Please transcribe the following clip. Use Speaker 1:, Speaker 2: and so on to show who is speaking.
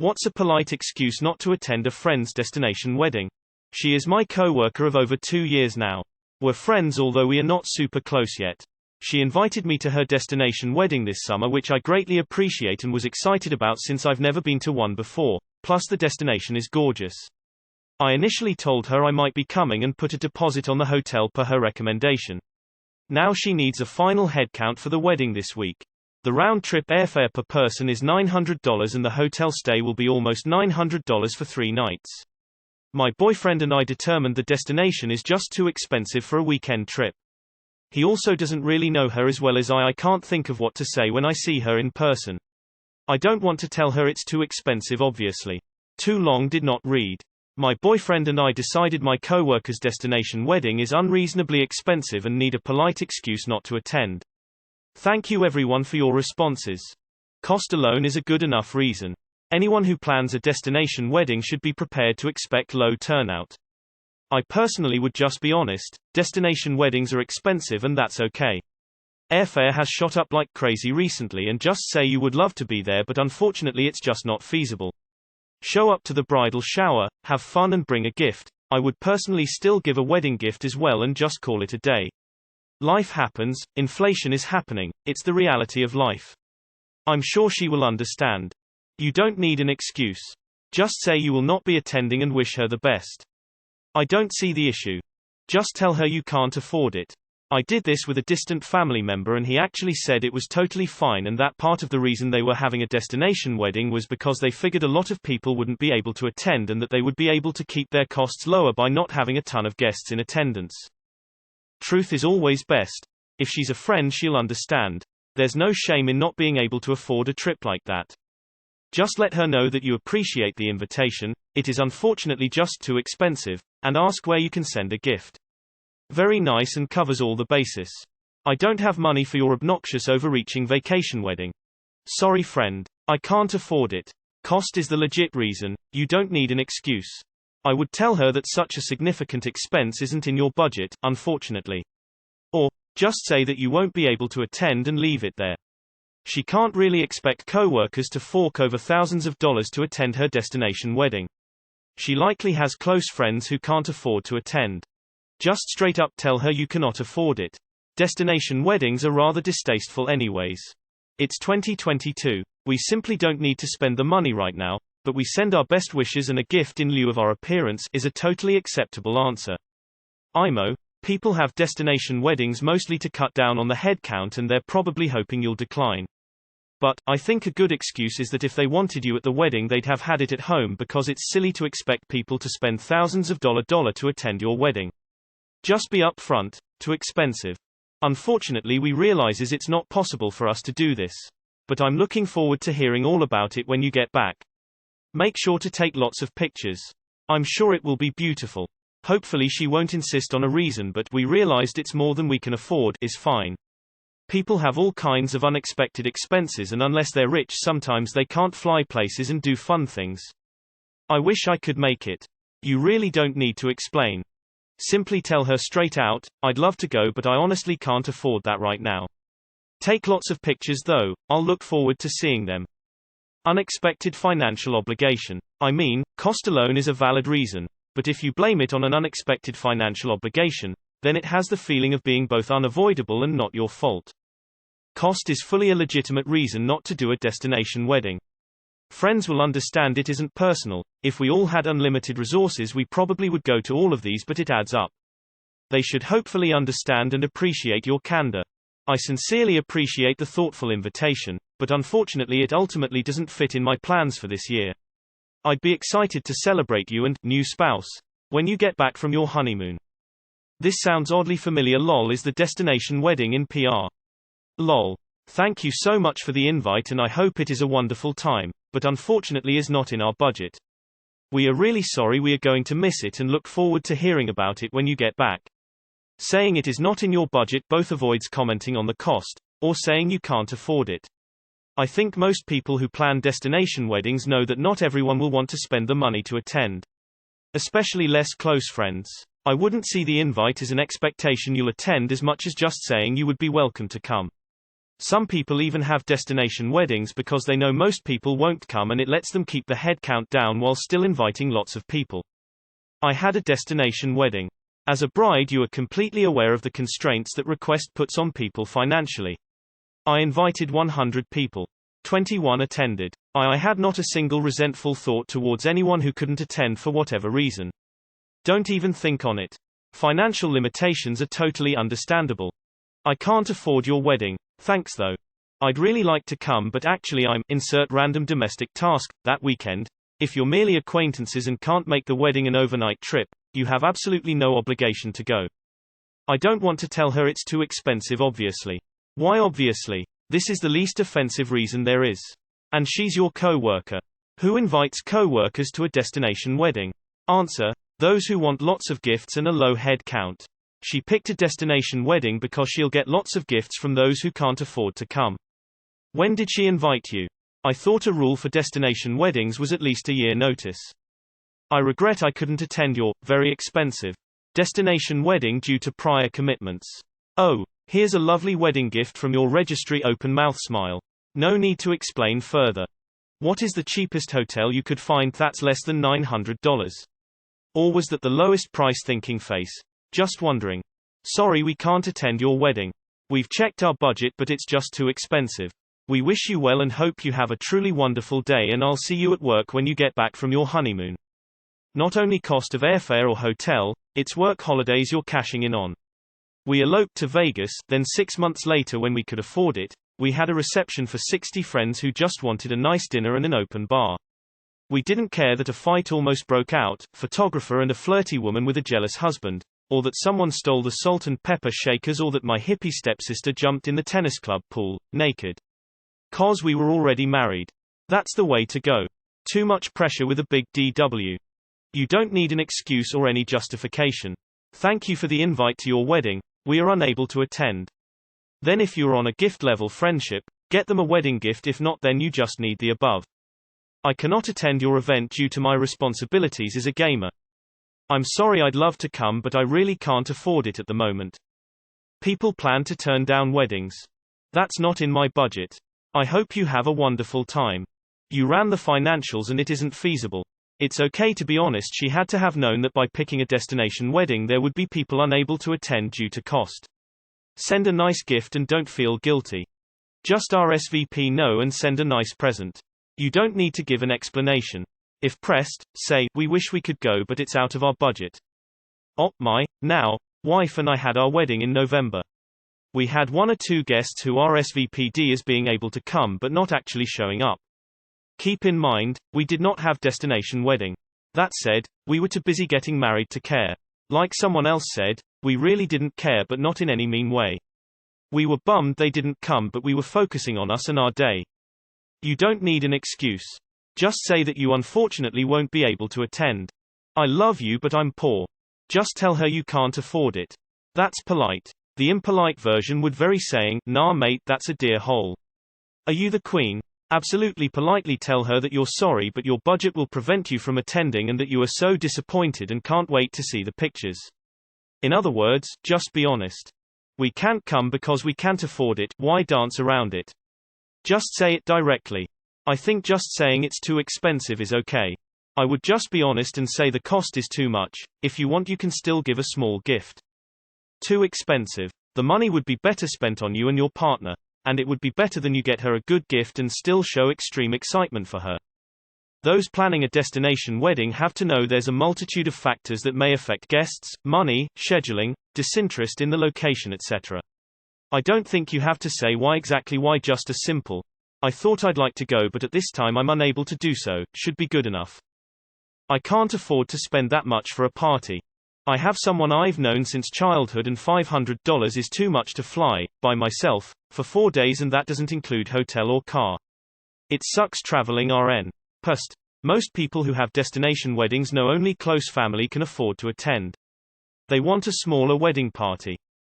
Speaker 1: What's a polite excuse not to attend a friend's destination wedding? She is my co-worker of over 2 years now. We're friends although we are not super close yet. She invited me to her destination wedding this summer, which I greatly appreciate and was excited about since I've never been to one before, plus the destination is gorgeous. I initially told her I might be coming and put a deposit on the hotel per her recommendation. Now she needs a final headcount for the wedding this week. The round-trip airfare per person is $900 and the hotel stay will be almost $900 for 3 nights. My boyfriend and I determined the destination is just too expensive for a weekend trip. He also doesn't really know her as well as I can't think of what to say when I see her in person. I don't want to tell her it's too expensive obviously. Too long did not read. My boyfriend and I decided my co-worker's destination wedding is unreasonably expensive and need a polite excuse not to attend. Thank you everyone for your responses. Cost alone is a good enough reason. Anyone who plans a destination wedding should be prepared to expect low turnout. I personally would just be honest, destination weddings are expensive and that's okay. Airfare has shot up like crazy recently and just say you would love to be there but unfortunately it's just not feasible. Show up to the bridal shower, have fun and bring a gift. I would personally still give a wedding gift as well and just call it a day. Life happens, inflation is happening, it's the reality of life. I'm sure she will understand. You don't need an excuse. Just say you will not be attending and wish her the best. I don't see the issue. Just tell her you can't afford it. I did this with a distant family member and he actually said it was totally fine and that part of the reason they were having a destination wedding was because they figured a lot of people wouldn't be able to attend and that they would be able to keep their costs lower by not having a ton of guests in attendance. Truth is always best. If she's a friend she'll understand. There's no shame in not being able to afford a trip like that. Just let her know that you appreciate the invitation, it is unfortunately just too expensive, and ask where you can send a gift. Very nice and covers all the bases. I don't have money for your obnoxious overreaching vacation wedding. Sorry friend. I can't afford it. Cost is the legit reason, you don't need an excuse. I would tell her that such a significant expense isn't in your budget, unfortunately. Or, just say that you won't be able to attend and leave it there. She can't really expect co-workers to fork over thousands of dollars to attend her destination wedding. She likely has close friends who can't afford to attend. Just straight up tell her you cannot afford it. Destination weddings are rather distasteful anyways. It's 2022. We simply don't need to spend the money right now, but we send our best wishes and a gift in lieu of our appearance is a totally acceptable answer. IMO, people have destination weddings mostly to cut down on the headcount and they're probably hoping you'll decline. But, I think a good excuse is that if they wanted you at the wedding they'd have had it at home because it's silly to expect people to spend thousands of dollars to attend your wedding. Just be upfront, too expensive. Unfortunately we realizes it's not possible for us to do this. But I'm looking forward to hearing all about it when you get back. Make sure to take lots of pictures. I'm sure it will be beautiful. Hopefully she won't insist on a reason but we realized it's more than we can afford is fine. People have all kinds of unexpected expenses and unless they're rich sometimes they can't fly places and do fun things. I wish I could make it. You really don't need to explain. Simply tell her straight out, I'd love to go but I honestly can't afford that right now. Take lots of pictures though, I'll look forward to seeing them. Unexpected financial obligation. I mean, cost alone is a valid reason, but if you blame it on an unexpected financial obligation, then it has the feeling of being both unavoidable and not your fault. Cost is fully a legitimate reason not to do a destination wedding. Friends will understand it isn't personal. If we all had unlimited resources we probably would go to all of these but it adds up. They should hopefully understand and appreciate your candor. I sincerely appreciate the thoughtful invitation, but unfortunately it ultimately doesn't fit in my plans for this year. I'd be excited to celebrate you and new spouse when you get back from your honeymoon. This sounds oddly familiar. LOL is the destination wedding in PR. LOL. Thank you so much for the invite and I hope it is a wonderful time, but unfortunately is not in our budget. We are really sorry we are going to miss it and look forward to hearing about it when you get back. Saying it is not in your budget both avoids commenting on the cost, or saying you can't afford it. I think most people who plan destination weddings know that not everyone will want to spend the money to attend. Especially less close friends. I wouldn't see the invite as an expectation you'll attend as much as just saying you would be welcome to come. Some people even have destination weddings because they know most people won't come and it lets them keep the head count down while still inviting lots of people. I had a destination wedding. As a bride, you are completely aware of the constraints that request puts on people financially. I invited 100 people. 21 attended. I had not a single resentful thought towards anyone who couldn't attend for whatever reason. Don't even think on it. Financial limitations are totally understandable. I can't afford your wedding. Thanks though. I'd really like to come, but actually I'm insert random domestic task that weekend. If you're merely acquaintances and can't make the wedding an overnight trip, you have absolutely no obligation to go. I don't want to tell her it's too expensive, obviously. Why obviously? This is the least offensive reason there is. And she's your co-worker. Who invites co-workers to a destination wedding? Answer: those who want lots of gifts and a low head count. She picked a destination wedding because she'll get lots of gifts from those who can't afford to come. When did she invite you? I thought a rule for destination weddings was at least a year notice. I regret I couldn't attend your very expensive destination wedding due to prior commitments. Oh, here's a lovely wedding gift from your registry, open mouth smile. No need to explain further. What is the cheapest hotel you could find that's less than $900? Or was that the lowest price thinking face? Just wondering. Sorry we can't attend your wedding. We've checked our budget but it's just too expensive. We wish you well and hope you have a truly wonderful day, and I'll see you at work when you get back from your honeymoon. Not only cost of airfare or hotel, it's work holidays you're cashing in on. We eloped to Vegas, then 6 months later when we could afford it, we had a reception for 60 friends who just wanted a nice dinner and an open bar. We didn't care that a fight almost broke out, photographer and a flirty woman with a jealous husband, or that someone stole the salt and pepper shakers, or that my hippie stepsister jumped in the tennis club pool, naked. 'Cause we were already married. That's the way to go. Too much pressure with a big DW. You don't need an excuse or any justification. Thank you for the invite to your wedding, we are unable to attend. Then if you're on a gift-level friendship, get them a wedding gift. If not, then you just need the above. I cannot attend your event due to my responsibilities as a gamer. I'm sorry, I'd love to come but I really can't afford it at the moment. People plan to turn down weddings. That's not in my budget. I hope you have a wonderful time. You ran the financials and it isn't feasible. It's okay to be honest, she had to have known that by picking a destination wedding there would be people unable to attend due to cost. Send a nice gift and don't feel guilty. Just RSVP no and send a nice present. You don't need to give an explanation. If pressed, say, we wish we could go but it's out of our budget. Oh, my, now, wife and I had our wedding in November. We had 1 or 2 guests who RSVP'd as being able to come but not actually showing up. Keep in mind, we did not have destination wedding. That said, we were too busy getting married to care. Like someone else said, we really didn't care, but not in any mean way. We were bummed they didn't come, but we were focusing on us and our day. You don't need an excuse. Just say that you unfortunately won't be able to attend. I love you but I'm poor. Just tell her you can't afford it. That's polite. The impolite version would very saying, nah mate, that's a dear hole. Are you the queen? Absolutely politely tell her that you're sorry but your budget will prevent you from attending and that you are so disappointed and can't wait to see the pictures. In other words, just be honest. We can't come because we can't afford it, why dance around it? Just say it directly. I think just saying it's too expensive is okay. I would just be honest and say the cost is too much. If you want you can still give a small gift. Too expensive. The money would be better spent on you and your partner. And it would be better than you get her a good gift and still show extreme excitement for her. Those planning a destination wedding have to know there's a multitude of factors that may affect guests, money, scheduling, disinterest in the location, etc. I don't think you have to say why exactly, why just a simple, I thought I'd like to go but at this time I'm unable to do so, should be good enough. I can't afford to spend that much for a party. I have someone I've known since childhood and $500 is too much to fly, by myself, for 4 days and that doesn't include hotel or car. It sucks traveling RN. Pust. Most people who have destination weddings know only close family can afford to attend. They want a smaller wedding party.